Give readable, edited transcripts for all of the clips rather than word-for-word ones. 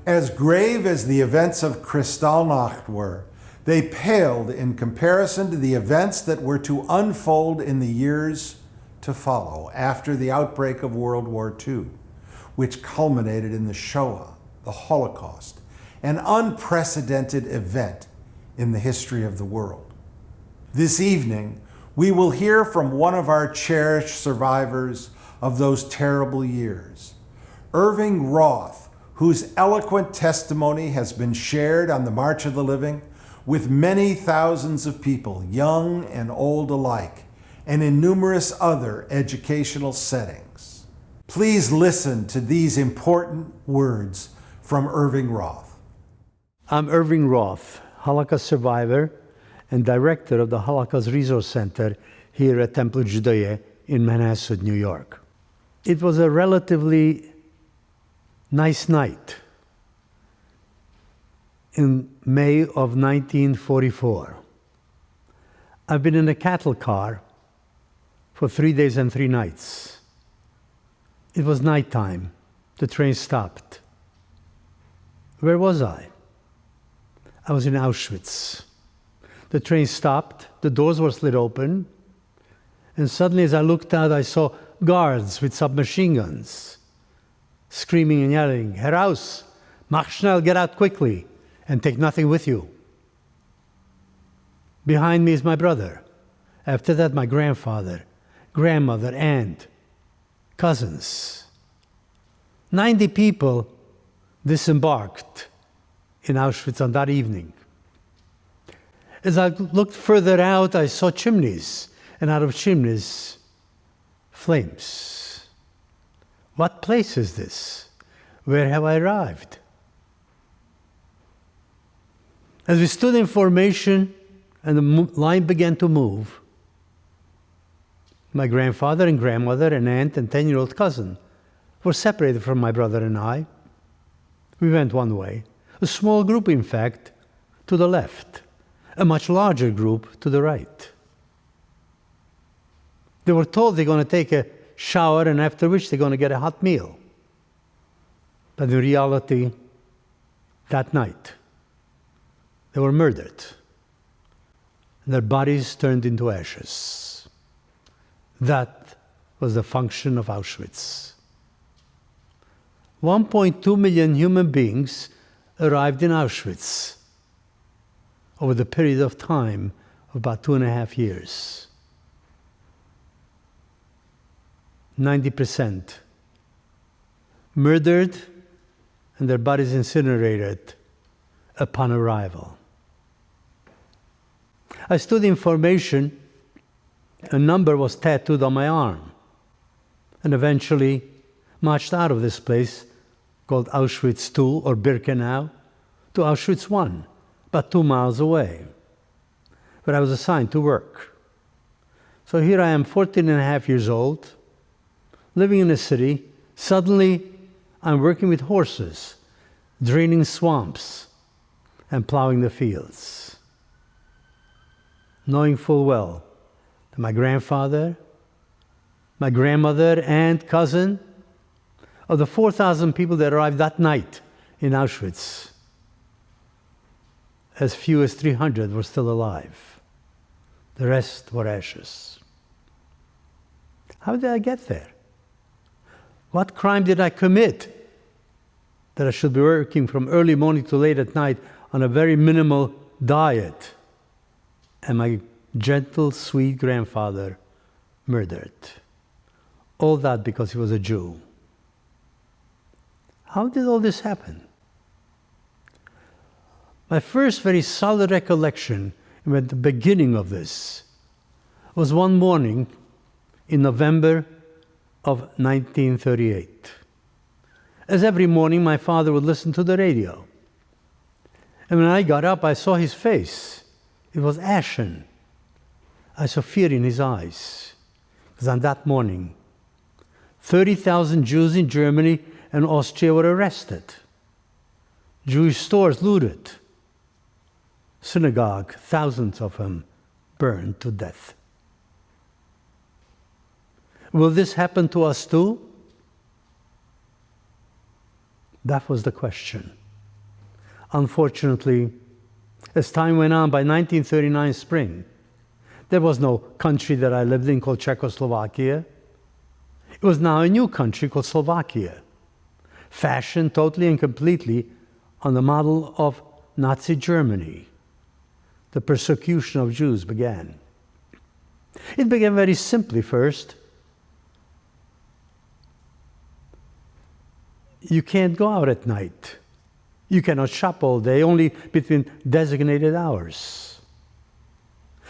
As grave as the events of Kristallnacht were, they paled in comparison to the events that were to unfold in the years to follow after the outbreak of World War II, which culminated in the Shoah, the Holocaust, an unprecedented event in the history of the world. This evening, we will hear from one of our cherished survivors of those terrible years, Irving Roth, whose eloquent testimony has been shared on the March of the Living with many thousands of people, young and old alike, and in numerous other educational settings. Please listen to these important words from Irving Roth. I'm Irving Roth, Holocaust survivor and director of the Holocaust Resource Center here at Temple Judea in Manhasset, New York. It was a relatively nice night in May of 1944. I've been in a cattle car for 3 days and 3 nights. It was nighttime. The train stopped. Where was I? I was in Auschwitz. The train stopped, the doors were slid open, and suddenly as I looked out, I saw guards with submachine guns, screaming and yelling, "Heraus! Mach schnell, get out quickly, and take nothing with you." Behind me is my brother. After that, my grandfather, grandmother, aunt, cousins. 90 people disembarked in Auschwitz on that evening. As I looked further out, I saw chimneys, and out of chimneys, flames. What place is this? Where have I arrived? As we stood in formation and the line began to move, my grandfather and grandmother and aunt and 10-year-old cousin were separated from my brother and I. We went one way. A small group, in fact, to the left. A much larger group to the right. They were told they're going to take a shower and after which they're going to get a hot meal. But in reality, that night, they were murdered. Their bodies turned into ashes. That was the function of Auschwitz. 1.2 million human beings arrived in Auschwitz over the period of time of about 2.5 years. 90% murdered and their bodies incinerated upon arrival. I stood in formation. A number was tattooed on my arm and eventually marched out of this place called Auschwitz II or Birkenau to Auschwitz I, about 2 miles away, where I was assigned to work. So here I am, 14.5 years old, living in a city. Suddenly, I'm working with horses, draining swamps, and plowing the fields, knowing full well that my grandfather, my grandmother, aunt, cousin, of the 4,000 people that arrived that night in Auschwitz, as few as 300 were still alive. The rest were ashes. How did I get there? What crime did I commit that I should be working from early morning to late at night on a very minimal diet, and my gentle, sweet grandfather murdered? All that because he was a Jew. How did all this happen? My first very solid recollection at the beginning of this was one morning in November of 1938. As every morning, my father would listen to the radio. And when I got up, I saw his face. It was ashen. I saw fear in his eyes. Because on that morning, 30,000 Jews in Germany and Austria were arrested. Jewish stores looted. Synagogue, thousands of them burned to death. Will this happen to us too? That was the question. Unfortunately, as time went on, by 1939 spring, there was no country that I lived in called Czechoslovakia. It was now a new country called Slovakia, fashioned totally and completely on the model of Nazi Germany. The persecution of Jews began. It began very simply first. You can't go out at night. You cannot shop all day, only between designated hours.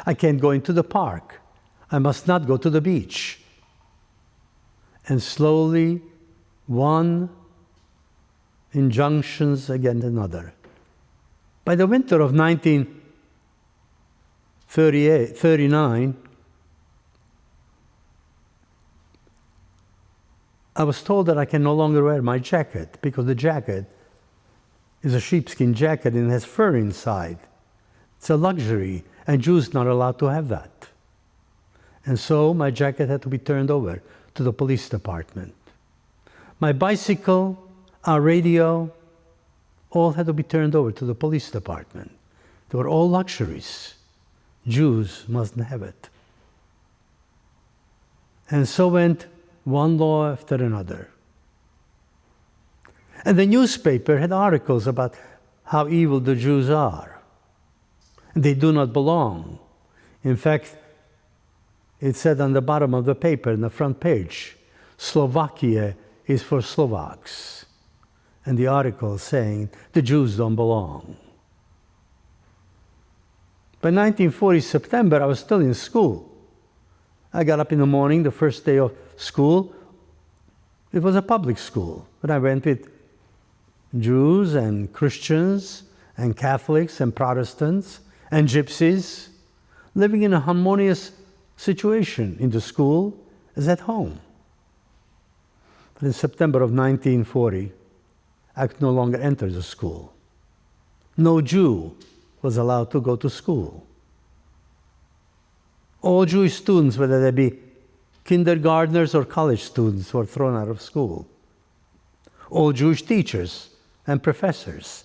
I can't go into the park. I must not go to the beach. And slowly, one injunctions against another. By the winter of 1939, I was told that I can no longer wear my jacket because the jacket is a sheepskin jacket and has fur inside. It's a luxury, and Jews not allowed to have that. And so my jacket had to be turned over to the police department. My bicycle, our radio, all had to be turned over to the police department. They were all luxuries. Jews mustn't have it. And so went one law after another. And the newspaper had articles about how evil the Jews are. They do not belong. In fact, it said on the bottom of the paper, in the front page, Slovakia is for Slovaks. And the article saying, the Jews don't belong. By 1940 September, I was still in school. I got up in the morning, the first day of school. It was a public school, but I went with Jews and Christians and Catholics and Protestants and Gypsies, living in a harmonious situation in the school as at home. But in September of 1940, I could no longer enter the school. No Jew was allowed to go to school. All Jewish students, whether they be kindergartners or college students, were thrown out of school. All Jewish teachers and professors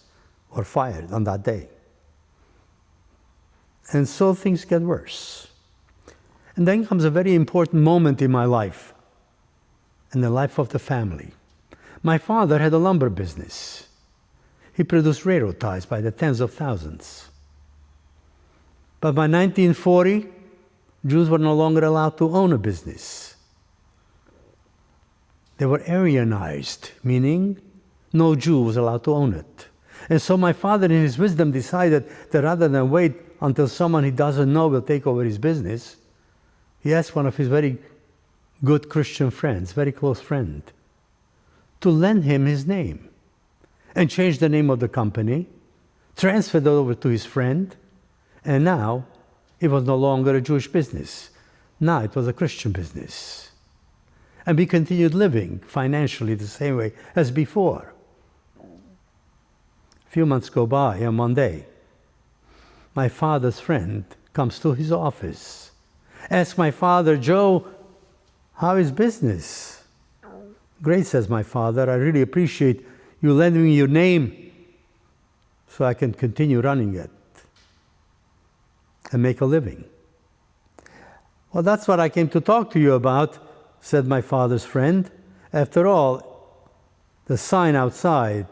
were fired on that day. And so things get worse. And then comes a very important moment in my life, in the life of the family. My father had a lumber business. He produced railroad ties by the tens of thousands. But by 1940, Jews were no longer allowed to own a business. They were Aryanized, meaning no Jew was allowed to own it. And so my father, in his wisdom, decided that rather than wait until someone he doesn't know will take over his business, he asked one of his very good Christian friends, very close friend, to lend him his name and change the name of the company, transferred it over to his friend, and now it was no longer a Jewish business. Now it was a Christian business. And we continued living financially the same way as before. A few months go by, and one day, my father's friend comes to his office, asks my father, Joe, how is business? Great, says my father. I really appreciate you lending me your name so I can continue running it and make a living. Well, that's what I came to talk to you about, said my father's friend. After all, the sign outside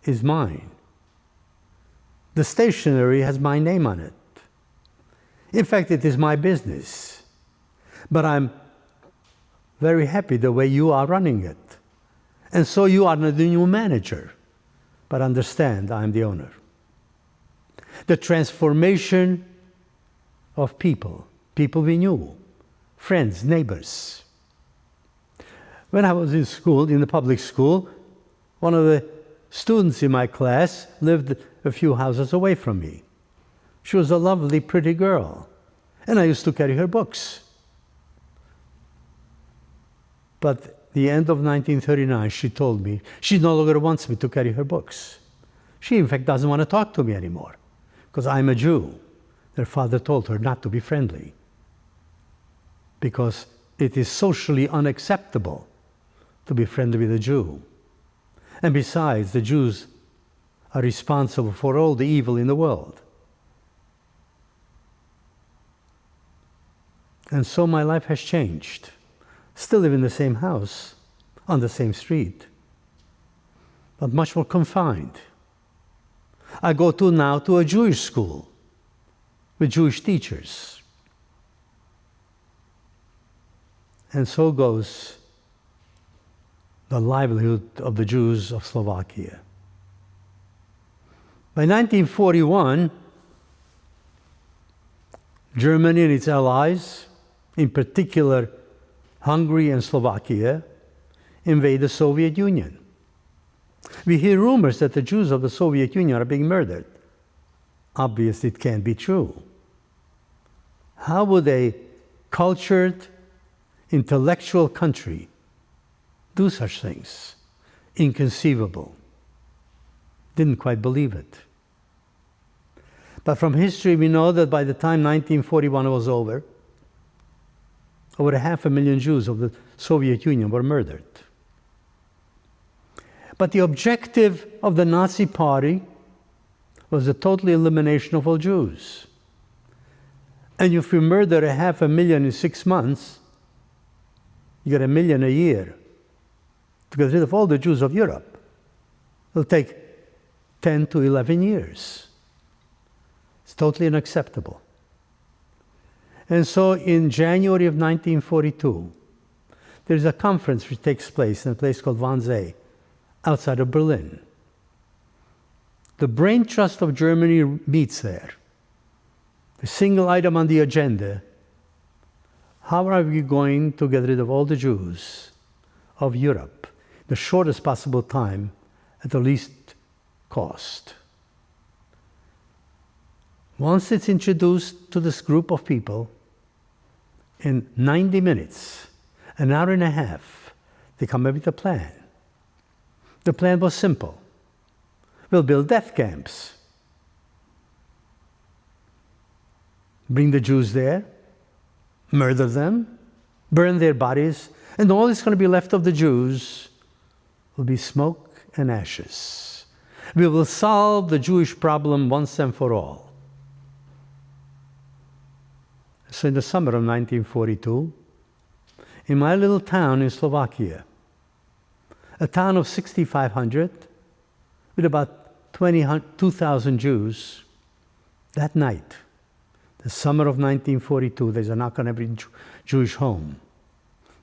is mine. The stationery has my name on it. In fact, it is my business. But I'm very happy the way you are running it. And so you are the new manager. But understand, I'm the owner. The transformation of people we knew, friends, neighbors. When I was in school, in the public school, one of the students in my class lived a few houses away from me. She was a lovely, pretty girl, and I used to carry her books. But at the end of 1939, she told me she no longer wants me to carry her books. She, in fact, doesn't want to talk to me anymore because I'm a Jew. Their father told her not to be friendly because it is socially unacceptable to be friendly with a Jew. And besides, the Jews are responsible for all the evil in the world. And so my life has changed. Still live in the same house, on the same street, but much more confined. I go now to a Jewish school with Jewish teachers. And so goes the livelihood of the Jews of Slovakia. By 1941, Germany and its allies, in particular Hungary and Slovakia, invade the Soviet Union. We hear rumors that the Jews of the Soviet Union are being murdered. Obviously, it can't be true. How would a cultured, intellectual country do such things? Inconceivable. Didn't quite believe it. But from history, we know that by the time 1941 was over 500,000 Jews of the Soviet Union were murdered. But the objective of the Nazi Party was the total elimination of all Jews. And if you murder 500,000 in 6 months, you get 1 million a year. To get rid of all the Jews of Europe, it'll take 10 to 11 years. It's totally unacceptable. And so in January of 1942, there's a conference which takes place in a place called Wannsee, outside of Berlin. The brain trust of Germany meets there. The single item on the agenda: how are we going to get rid of all the Jews of Europe the shortest possible time at the least cost? Once it's introduced to this group of people, in 90 minutes, an hour and a half, they come up with a plan. The plan was simple. We'll build death camps. Bring the Jews there, murder them, burn their bodies, and all that's going to be left of the Jews will be smoke and ashes. We will solve the Jewish problem once and for all. So in the summer of 1942, in my little town in Slovakia, a town of 6,500 with about 2,000 Jews, that night, the summer of 1942, there's a knock on every Jewish home.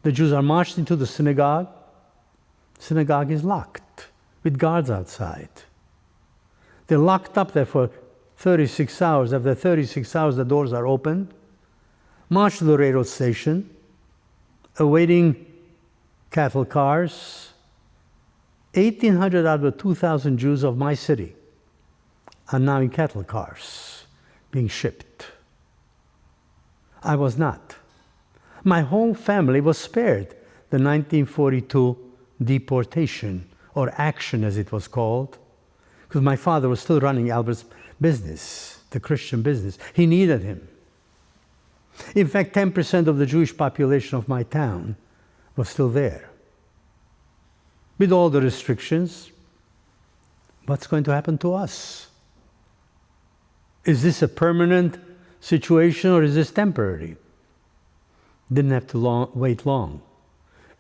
The Jews are marched into the synagogue. Synagogue is locked with guards outside. They're locked up there for 36 hours. After 36 hours, the doors are opened. Marched to the railroad station, awaiting cattle cars. 1,800 out of the 2,000 Jews of my city are now in cattle cars, being shipped. I was not. My whole family was spared the 1942 deportation, or action as it was called, because my father was still running Albert's business, the Christian business. He needed him. In fact, 10% of the Jewish population of my town was still there. With all the restrictions, what's going to happen to us? Is this a permanent situation or is this temporary? Didn't have to wait long.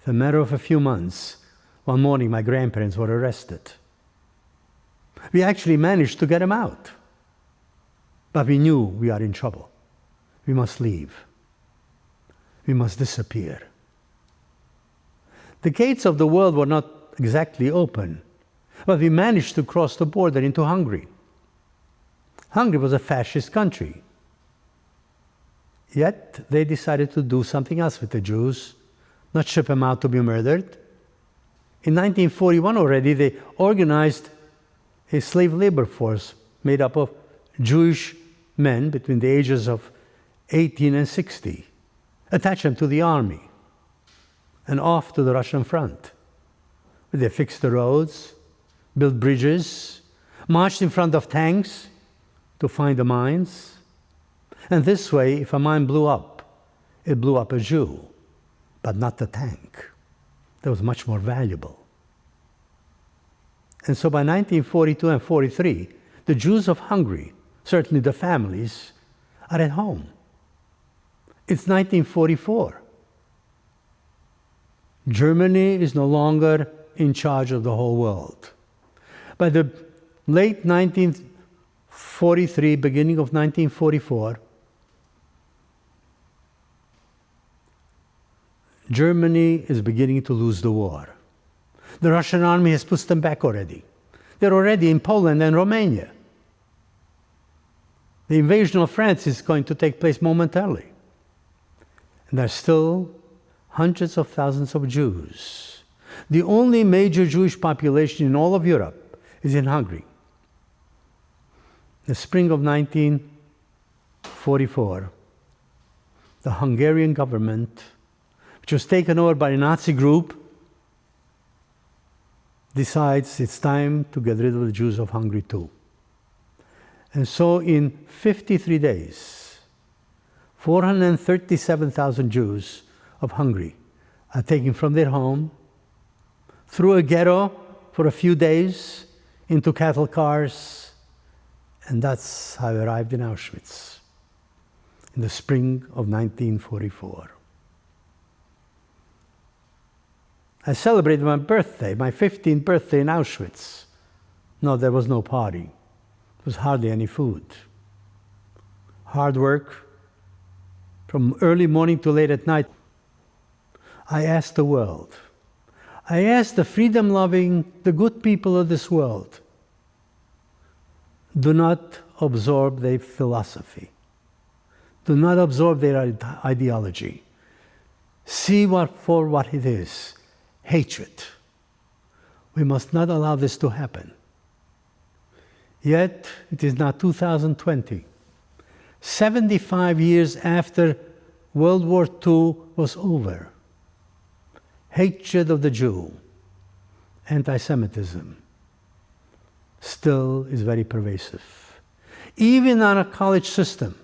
In a matter of a few months, one morning my grandparents were arrested. We actually managed to get them out. But we knew we are in trouble. We must leave. We must disappear. The gates of the world were not exactly open, but we managed to cross the border into Hungary. Hungary was a fascist country. Yet they decided to do something else with the Jews, not ship them out to be murdered. In 1941 already, they organized a slave labor force made up of Jewish men between the ages of 18 and 60, attached them to the army, and off to the Russian front. They fixed the roads, built bridges, marched in front of tanks to find the mines. And this way, if a mine blew up, it blew up a Jew, but not the tank. That was much more valuable. And so by 1942 and 43, the Jews of Hungary, certainly the families, are at home. It's 1944. Germany is no longer in charge of the whole world. By the late 1943, beginning of 1944, Germany is beginning to lose the war. The Russian army has pushed them back already. They're already in Poland and Romania. The invasion of France is going to take place momentarily. And there are still hundreds of thousands of Jews. The only major Jewish population in all of Europe is in Hungary. In the spring of 1944, the Hungarian government, which was taken over by a Nazi group, decides it's time to get rid of the Jews of Hungary too. And so in 53 days, 437,000 Jews of Hungary are taken from their home, through a ghetto for a few days, into cattle cars, and that's how I arrived in Auschwitz in the spring of 1944. I celebrated my birthday, my 15th birthday in Auschwitz. No, there was no party. There was hardly any food. Hard work from early morning to late at night. I asked the world. I asked the freedom-loving, the good people of this world, do not absorb their philosophy. Do not absorb their ideology. See for what it is. Hatred. We must not allow this to happen. Yet, it is now 2020. 75 years after World War II was over. Hatred of the Jew, anti-Semitism, still is very pervasive. Even on a college system,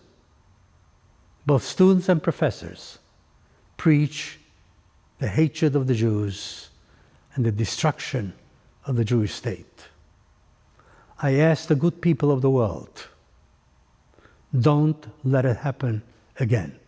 both students and professors preach the hatred of the Jews and the destruction of the Jewish state. I ask the good people of the world, don't let it happen again.